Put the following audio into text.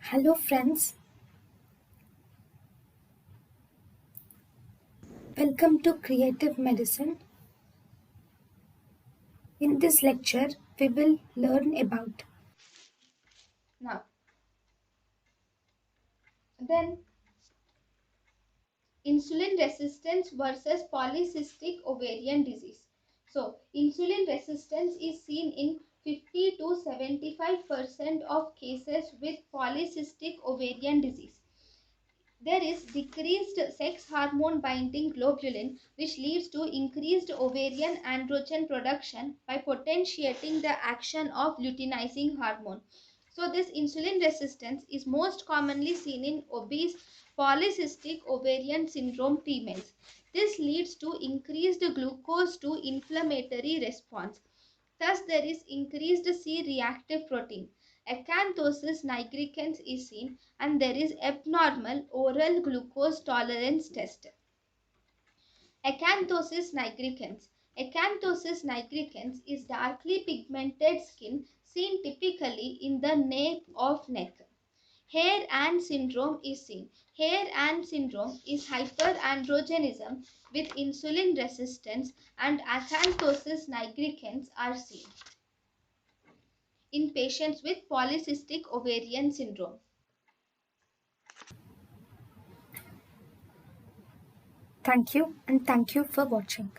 Hello, friends. Welcome to Creative Medicine. In this lecture, we will learn about Now, then insulin resistance versus polycystic ovarian disease. So, insulin resistance is seen in 50 to 75% of cases with polycystic ovarian disease. There is decreased sex hormone binding globulin, which leads to increased ovarian androgen production by potentiating the action of luteinizing hormone. So, this insulin resistance is most commonly seen in obese polycystic ovarian syndrome females. This leads to increased glucose to inflammatory response. Thus, there is increased C-reactive protein. Acanthosis nigricans is seen and there is abnormal oral glucose tolerance test. Acanthosis nigricans. Acanthosis nigricans is darkly pigmented skin seen typically in the nape of neck. Hair-An syndrome is seen. Hair-An syndrome is hyperandrogenism with insulin resistance and acanthosis nigricans are seen in patients with polycystic ovarian syndrome. thank you and thank you for watching.